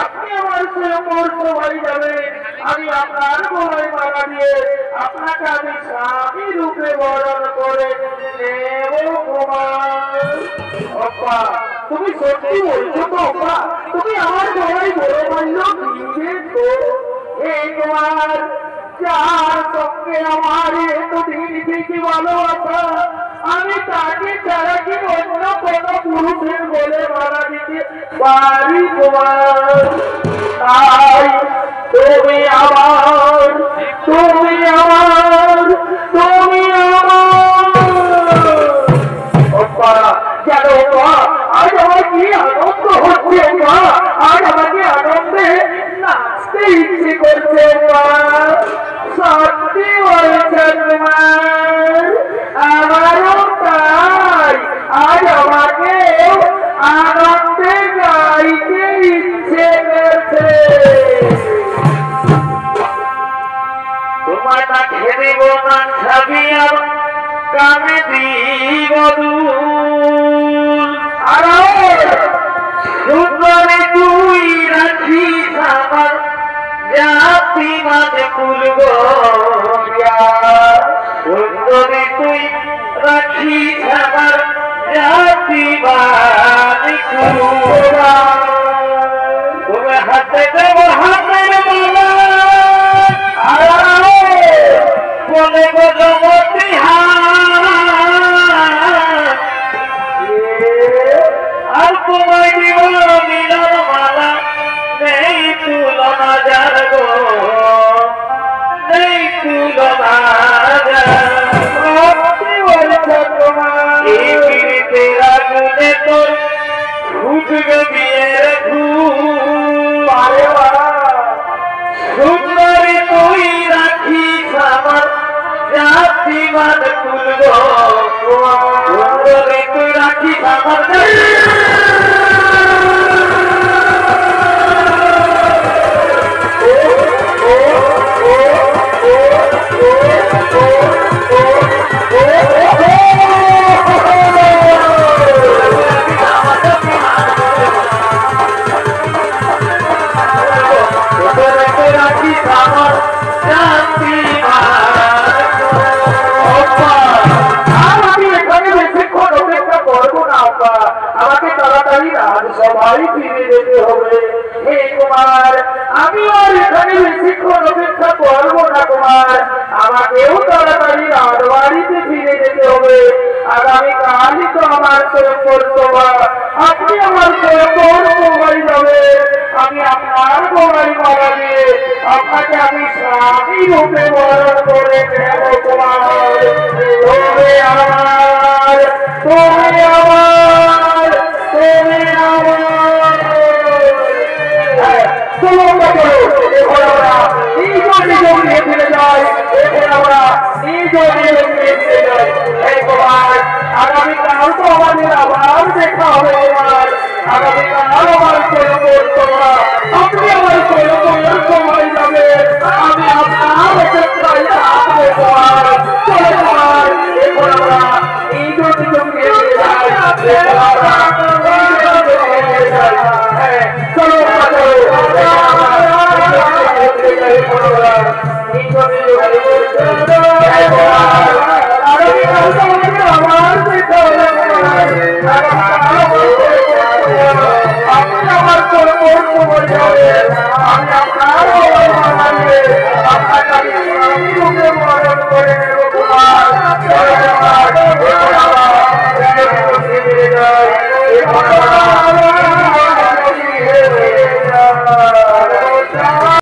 আপনি আমার সবাই যাবে আমি আপনার গলায় মালা দিয়ে আপনাকে আমি স্বামী রূপে বরণ করে নেব কুমার। অপ্পা তুমি সত্যি বলছো তো অপ্পা? তুমি আমার গলায় বড় মাল্য দিবে তো? এই কুমার যার সঙ্গে আমার এতদিন থেকে ভালোবাসা আমি তাকে ছাড়া কি অন্য কোনো পুরুষের বলে মারা দিতে পারি কুমার? তাই তুমি আমার জানো মা আজ আমার কি আনন্দ হচ্ছে মা, আজ আমাকে আনন্দে নাচতে ইচ্ছে করছে মা। সত্যি বলছেন মা, আমারও তাই আজ আমাকে আনন্দে গাইতে ইচ্ছে করছে। তোমার না খেলিব না ছাবিয়া কামে দিব সুন্দরী তুই রাখিস আমার জাতি মাঝে কুলব, সুন্দরী তুই রাখিস আমার জাতি মাঝে কুলব। তুমি হাতে দেব হাতের মালা বলে গো জগতি আর তোমায় দিব মিলন মালা নেই তুলনা যার গো, নেই তুলনা এই পীড়িতের আগুনে তোর ফুটবে বিয়ের ফুল। সুন্দরী তুই রাখিস আমার জাতি মান তুলব, সুন্দরী তুই রাখিস আমার আমাকে তাড়াতাড়ি রাজসভায় ফিরে যেতে হবে। হে কুমার আমি আর এখানে বেশিক্ষণ অপেক্ষা করবো না কুমার, আমাকেও তাড়াতাড়ি রাজবাড়িতে ফিরে যেতে হবে। আগামীকালই তো আমার স্বয়ংবর সভা, আপনি আমার স্বয়ংবর সভায় যাবে, আমি আপনার গলায় মালা দিয়ে আপনাকে আমি স্বামী রূপে বরণ করে নেব কুমার। তুমি আমার তুমি আমার তুমি আমার নিজ নিজ নিয়ে ফিরে যাই, এখন আমরা নিজ নিজ নিয়ে ফিরে যাই। এই কুমার আগামীকাল তো আমাদের আবার দেখা হবে কুমার, আগামীকাল আমার স্বয়ংবর সভা, আপনি আমার স্বয়ংবরের সময় যাবে, আমি আপনার অপেক্ষায় থাকবো কুমার। চলে কুমার এখন আমরা নিজ নিজ নিয়ে ফিরে যাই, চলো আমার